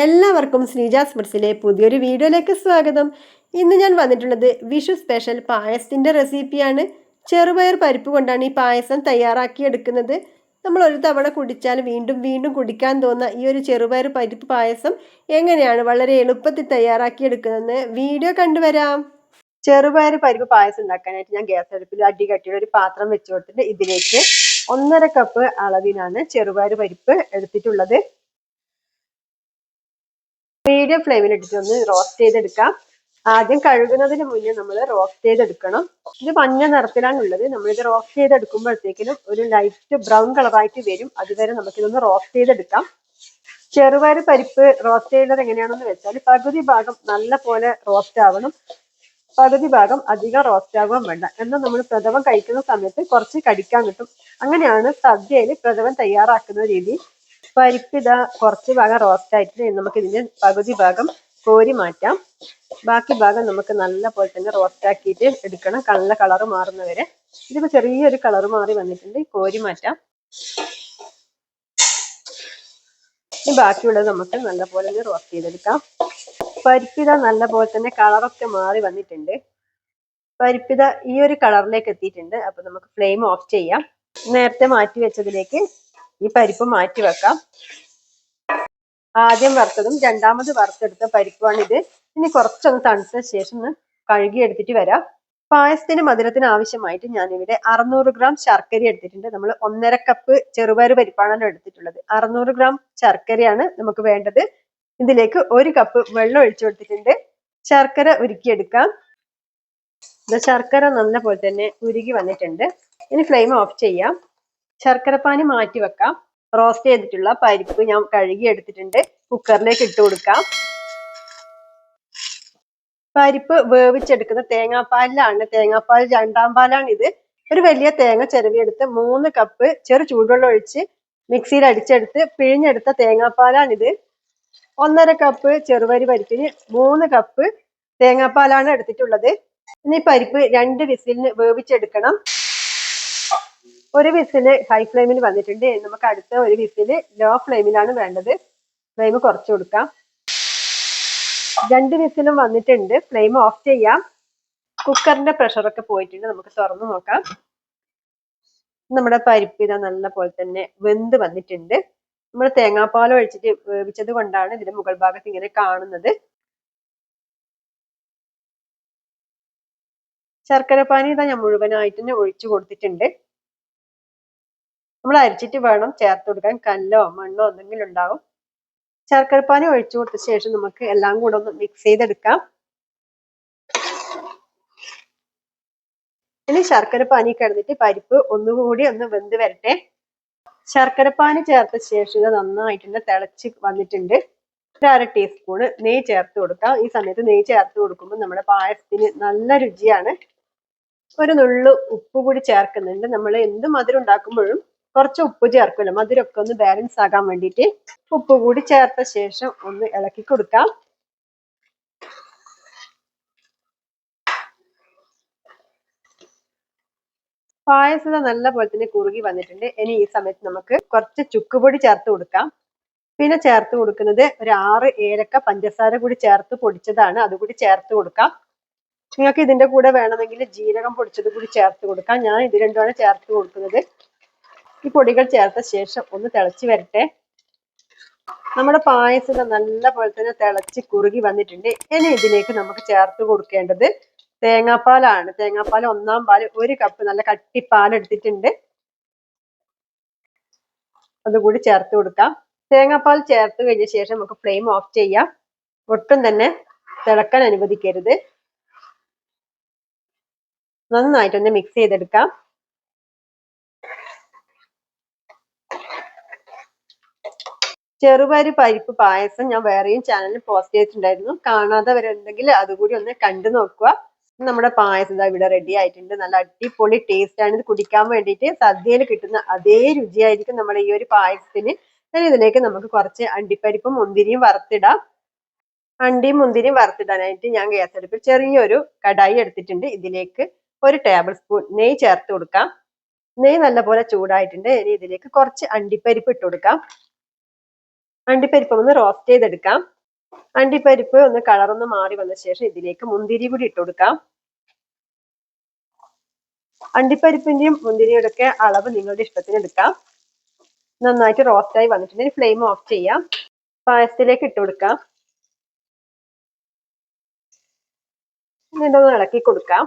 എല്ലാവർക്കും ശ്രീജാസ് ഫുഡ്സിലെ പുതിയൊരു വീഡിയോയിലേക്ക് സ്വാഗതം. ഇന്ന് ഞാൻ വന്നിട്ടുള്ളത് വിഷു സ്പെഷ്യൽ പായസത്തിൻ്റെ റെസിപ്പിയാണ്. ചെറുപയർ പരിപ്പ് കൊണ്ടാണ് ഈ പായസം തയ്യാറാക്കിയെടുക്കുന്നത്. നമ്മൾ ഒരു തവണ കുടിച്ചാൽ വീണ്ടും വീണ്ടും കുടിക്കാൻ തോന്നുന്ന ഈ ഒരു ചെറുപയർ പരിപ്പ് പായസം എങ്ങനെയാണ് വളരെ എളുപ്പത്തിൽ തയ്യാറാക്കിയെടുക്കുന്നതെന്ന് വീഡിയോ കണ്ടുവരാം. ചെറുപയർ പരിപ്പ് പായസം ഉണ്ടാക്കാനായിട്ട് ഞാൻ ഗ്യാസ് അടുപ്പിൽ അടികട്ടിയുള്ള ഒരു പാത്രം വെച്ച് കൊടുത്തിട്ട് ഇതിലേക്ക് 1.5 കപ്പ് അളവിനാണ് ചെറുപയർ പരിപ്പ് എടുത്തിട്ടുള്ളത്. മീഡിയം ഫ്ലെയിമിൽ ഇട്ടിട്ട് ഒന്ന് റോസ്റ്റ് ചെയ്തെടുക്കാം. ആദ്യം കഴുകുന്നതിന് മുന്നേ നമ്മൾ റോസ്റ്റ് ചെയ്തെടുക്കണം. ഇത് മഞ്ഞ നിറത്തിലാണ് ഉള്ളത്. നമ്മളിത് റോസ്റ്റ് ചെയ്തെടുക്കുമ്പോഴത്തേക്കിനും ഒരു ലൈറ്റ് ബ്രൗൺ കളറായിട്ട് വരും. അതുവരെ നമുക്കിതൊന്ന് റോസ്റ്റ് ചെയ്തെടുക്കാം. ചെറുപയർ പരിപ്പ് റോസ്റ്റ് ചെയ്യുന്നത് എങ്ങനെയാണെന്ന് വെച്ചാൽ പകുതി ഭാഗം നല്ല പോലെ റോസ്റ്റ് ആവണം, പകുതി ഭാഗം അധികം റോസ്റ്റ് ആവാൻ വേണ്ട. എന്നാൽ നമ്മൾ പ്രഥമൻ കഴിക്കുന്ന സമയത്ത് കുറച്ച് കടിക്കാൻ കിട്ടും. അങ്ങനെയാണ് സദ്യയിൽ പ്രഥമൻ തയ്യാറാക്കുന്ന രീതി. പരിപ്പ് ഇതാ കുറച്ച് ഭാഗം റോസ്റ്റ് ആയിട്ട് നമുക്ക് ഇതിന്റെ പകുതി ഭാഗം കോരി മാറ്റാം. ബാക്കി ഭാഗം നമുക്ക് നല്ല പോലെ തന്നെ റോസ്റ്റ് ആക്കിയിട്ട് എടുക്കണം, നല്ല കളറ് മാറുന്നവരെ. ഇതിപ്പോ ചെറിയൊരു കളറ് മാറി വന്നിട്ടുണ്ട്, കോരി മാറ്റാം. ഇനി ബാക്കിയുള്ളത് നമുക്ക് നല്ല പോലെ തന്നെ റോസ്റ്റ് ചെയ്തെടുക്കാം. പരിപ്പിത നല്ല പോലെ തന്നെ കളറൊക്കെ മാറി വന്നിട്ടുണ്ട്. പരിപ്പിത ഈ ഒരു കളറിലേക്ക് എത്തിയിട്ടുണ്ട്. അപ്പൊ നമുക്ക് ഫ്ലെയിം ഓഫ് ചെയ്യാം. നേരത്തെ മാറ്റി വെച്ചതിലേക്ക് ഈ പരിപ്പ് മാറ്റി വെക്കാം. ആദ്യം വറുത്തതും രണ്ടാമത് വറുത്തെടുത്ത പരിപ്പാണിത്. ഇനി കുറച്ചൊന്ന് തണുത്ത ശേഷം കഴുകി എടുത്തിട്ട് വരാം. പായസത്തിന് മധുരത്തിന് ആവശ്യമായിട്ട് ഞാനിവിടെ 600 ഗ്രാം ശർക്കര എടുത്തിട്ടുണ്ട്. നമ്മൾ 1.5 കപ്പ് ചെറുപയർ പരിപ്പാണല്ലോ എടുത്തിട്ടുള്ളത്. 600 ഗ്രാം ശർക്കരയാണ് നമുക്ക് വേണ്ടത്. ഇതിലേക്ക് 1 കപ്പ് വെള്ളം ഒഴിച്ചു കൊടുത്തിട്ടുണ്ട്. ശർക്കര ഉരുക്കിയെടുക്കാം. ശർക്കര നല്ല പോലെ തന്നെ ഉരുകി വന്നിട്ടുണ്ട്. ഇനി ഫ്ലെയിം ഓഫ് ചെയ്യാം. ശർക്കരപ്പാനി മാറ്റി വെക്കാം. റോസ്റ്റ് ചെയ്തിട്ടുള്ള പരിപ്പ് ഞാൻ കഴുകി എടുത്തിട്ടുണ്ട്. കുക്കറിലേക്ക് ഇട്ട് കൊടുക്കാം. പരിപ്പ് വേവിച്ചെടുക്കുന്ന തേങ്ങാപ്പാലിലാണ്. തേങ്ങാപ്പാൽ 2ാം പാലാണ് ഇത്. ഒരു വലിയ തേങ്ങ ചിരവിയെടുത്ത് 3 കപ്പ് ചെറു ചൂടുവെള്ളം ഒഴിച്ച് മിക്സിയിൽ അടിച്ചെടുത്ത് പിഴിഞ്ഞെടുത്ത തേങ്ങാപ്പാലാണിത്. 1.5 കപ്പ് ചെറുപയർ പരിപ്പിന് 3 കപ്പ് തേങ്ങാപ്പാലാണ് എടുത്തിട്ടുള്ളത്. ഇനി പരിപ്പ് 2 വിസിലിന് വേവിച്ചെടുക്കണം. ഒരു വിസില് ഹൈ ഫ്ലെയിമിൽ വന്നിട്ടുണ്ട്. നമുക്ക് അടുത്ത ഒരു വിസില് ലോ ഫ്ലെയിമിലാണ് വേണ്ടത്. ഫ്ലെയിം കുറച്ച് കൊടുക്കാം. 2 വിസിലും വന്നിട്ടുണ്ട്. ഫ്ലെയിം ഓഫ് ചെയ്യാം. കുക്കറിന്റെ പ്രഷറൊക്കെ പോയിട്ടുണ്ട്. നമുക്ക് തുറന്നു നോക്കാം. നമ്മുടെ പരിപ്പ് ഇതാ നല്ല പോലെ തന്നെ വെന്ത് വന്നിട്ടുണ്ട്. നമ്മൾ തേങ്ങാപ്പാൽ ഒഴിച്ചിട്ട് വേവിച്ചത് കൊണ്ടാണ് ഇതിന്റെ മുകൾ ഭാഗത്ത് ഇങ്ങനെ കാണുന്നത്. ശർക്കരപ്പാനി ഇതാ ഞാൻ മുഴുവനായിട്ട് തന്നെ ഒഴിച്ചു കൊടുത്തിട്ടുണ്ട്. നമ്മൾ അരിച്ചിട്ട് വേണം ചേർത്ത് കൊടുക്കാൻ. കല്ലോ മണ്ണോ എന്തെങ്കിലും ഉണ്ടാവും. ശർക്കരപ്പാനി ഒഴിച്ചു കൊടുത്ത ശേഷം നമുക്ക് എല്ലാം കൂടെ ഒന്ന് മിക്സ് ചെയ്തെടുക്കാം. ഇനി ശർക്കരപ്പാനി കിടന്നിട്ട് പരിപ്പ് ഒന്നുകൂടി ഒന്ന് വെന്ത് വരട്ടെ. ശർക്കരപ്പാനി ചേർത്ത ശേഷം ഇത് നന്നായിട്ട് തിളച്ച് വന്നിട്ടുണ്ട്. 1/2 ടീസ്പൂണ് നെയ്യ് ചേർത്ത് കൊടുക്കാം. ഈ സമയത്ത് നെയ്യ് ചേർത്ത് കൊടുക്കുമ്പോൾ നമ്മുടെ പായസത്തിന് നല്ല രുചിയാണ്. ഒരു നുള്ളു ഉപ്പ് കൂടി ചേർക്കുന്നുണ്ട്. നമ്മൾ എന്ത് മധുരം ഉണ്ടാക്കുമ്പോഴും കുറച്ച് ഉപ്പ് ചേർക്കുമല്ലോ, മധുരമൊക്കെ ഒന്ന് ബാലൻസ് ആകാൻ വേണ്ടിയിട്ട് ഉപ്പ് കൂടി ചേർത്ത ശേഷം ഒന്ന് ഇളക്കി കൊടുക്കാം. പായസം നല്ല പോലെ തന്നെ കുറുകി വന്നിട്ടുണ്ട്. ഇനി ഈ സമയത്ത് നമുക്ക് കുറച്ച് ചുക്കുപൊടി ചേർത്ത് കൊടുക്കാം. പിന്നെ ചേർത്ത് കൊടുക്കുന്നത് ഒരു 6 ഏലക്ക പഞ്ചസാര കൂടി ചേർത്ത് പൊടിച്ചതാണ്. അതുകൂടി ചേർത്ത് കൊടുക്കാം. നിങ്ങൾക്ക് ഇതിന്റെ കൂടെ വേണമെങ്കിൽ ജീരകം പൊടിച്ചത് കൂടി ചേർത്ത് കൊടുക്കാം. ഞാൻ ഇത് രണ്ടുമാണ് ചേർത്ത് കൊടുക്കുന്നത്. ഈ പൊടികൾ ചേർത്ത ശേഷം ഒന്ന് തിളച്ച് വരട്ടെ. നമ്മുടെ പായസം നല്ല പോലെ തന്നെ തിളച്ച് കുറുകി വന്നിട്ടുണ്ട്. ഇനി ഇതിലേക്ക് നമുക്ക് ചേർത്ത് കൊടുക്കേണ്ടത് തേങ്ങാപ്പാലാണ്. തേങ്ങാപ്പാൽ 1ാം പാൽ 1 കപ്പ് നല്ല കട്ടിപ്പാൽ എടുത്തിട്ടുണ്ട്. അതുകൂടി ചേർത്ത് കൊടുക്കാം. തേങ്ങാപ്പാൽ ചേർത്ത് കഴിഞ്ഞ ശേഷം നമുക്ക് ഫ്ലെയിം ഓഫ് ചെയ്യാം. ഒട്ടും തന്നെ തിളക്കാൻ അനുവദിക്കരുത്. നന്നായിട്ടൊന്ന് മിക്സ് ചെയ്തെടുക്കാം. ചെറുപയർ പരിപ്പ് പായസം ഞാൻ വേറെയും ചാനലിൽ പോസ്റ്റ് ചെയ്തിട്ടുണ്ടായിരുന്നു. കാണാത്തവരുണ്ടെങ്കിൽ അതുകൂടി ഒന്ന് കണ്ടു നോക്കുക. നമ്മുടെ പായസം ഇവിടെ റെഡി ആയിട്ടുണ്ട്. നല്ല അടിപൊളി ടേസ്റ്റ് ആണ്. ഇത് കുടിക്കാൻ വേണ്ടിയിട്ട് സദ്യയിൽ കിട്ടുന്ന അതേ രുചിയായിരിക്കും നമ്മുടെ ഈ ഒരു പായസത്തിന്. ഇതിലേക്ക് നമുക്ക് കുറച്ച് അണ്ടിപ്പരിപ്പും മുന്തിരിയും വറുത്തിടാം. അണ്ടിയും മുന്തിരിയും വറുത്തിടാനായിട്ട് ഞാൻ ഗ്യാസ് അടുപ്പിൽ ചെറിയൊരു കടായി എടുത്തിട്ടുണ്ട്. ഇതിലേക്ക് 1 ടേബിൾ സ്പൂൺ നെയ്യ് ചേർത്ത് കൊടുക്കാം. നെയ്യ് നല്ലപോലെ ചൂടായിട്ടുണ്ട്. ഇനി ഇതിലേക്ക് കുറച്ച് അണ്ടിപ്പരിപ്പ് ഇട്ട് കൊടുക്കാം. അണ്ടിപ്പരിപ്പ് ഒന്ന് റോസ്റ്റ് ചെയ്തെടുക്കാം. അണ്ടിപ്പരിപ്പ് ഒന്ന് കളറൊന്ന് മാറി വന്ന ശേഷം ഇതിലേക്ക് മുന്തിരി കൂടി ഇട്ട് കൊടുക്കാം. അണ്ടിപ്പരിപ്പിന്റെയും മുന്തിരിയുടെ ഒക്കെ അളവ് നിങ്ങളുടെ ഇഷ്ടത്തിന് എടുക്കാം. നന്നായിട്ട് റോസ്റ്റ് ആയി വന്നിട്ടുണ്ടെങ്കിൽ ഫ്ലെയിം ഓഫ് ചെയ്യാം. പായസത്തിലേക്ക് ഇട്ട് കൊടുക്കാം. ഇതൊന്ന് ഇളക്കി കൊടുക്കാം.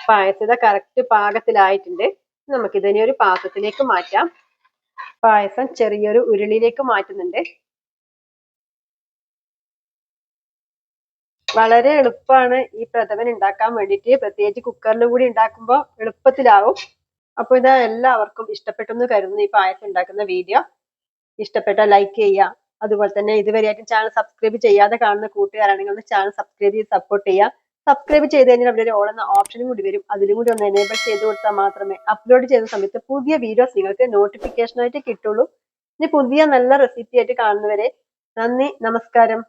പായസത കറക്റ്റ് പാകത്തിലായിട്ടുണ്ട്. നമുക്കിതിനെ ഒരു പാത്രത്തിലേക്ക് മാറ്റാം. പായസം ചെറിയൊരു ഉരുളിയിലേക്ക് മാറ്റുന്നുണ്ട്. വളരെ എളുപ്പമാണ് ഈ പ്രഥമൻ ഉണ്ടാക്കാൻ വേണ്ടിയിട്ട്. പ്രത്യേകിച്ച് കുക്കറിൽ കൂടി ഉണ്ടാക്കുമ്പോൾ എളുപ്പത്തിലാവും. അപ്പോൾ ഇത് എല്ലാവർക്കും ഇഷ്ടപ്പെട്ടെന്ന് കരുതുന്നു. ഈ പായസം ഉണ്ടാക്കുന്ന വീഡിയോ ഇഷ്ടപ്പെട്ടാൽ ലൈക്ക് ചെയ്യുക. അതുപോലെ തന്നെ ഇതുവരെയായിട്ടും ചാനൽ സബ്സ്ക്രൈബ് ചെയ്യാതെ കാണുന്ന കൂട്ടുകാരാണെങ്കിൽ ഒന്ന് ചാനൽ സബ്സ്ക്രൈബ് ചെയ്ത് സപ്പോർട്ട് ചെയ്യുക. സബ്സ്ക്രൈബ് ചെയ്ത് കഴിഞ്ഞാൽ അവിടെ ഒരു ഓൾ എന്ന ഓപ്ഷനും കൂടി വരും. അതിലും കൂടി ഒന്ന് എനേബിൾ ചെയ്ത് കൊടുത്താൽ മാത്രമേ അപ്ലോഡ് ചെയ്യുന്ന സമയത്ത് പുതിയ വീഡിയോസ് നിങ്ങൾക്ക് നോട്ടിഫിക്കേഷൻ ആയിട്ട് കിട്ടുള്ളൂ. ഇനി പുതിയ നല്ല റെസിപ്പി ആയിട്ട് കാണുന്നവരെ നന്ദി, നമസ്കാരം.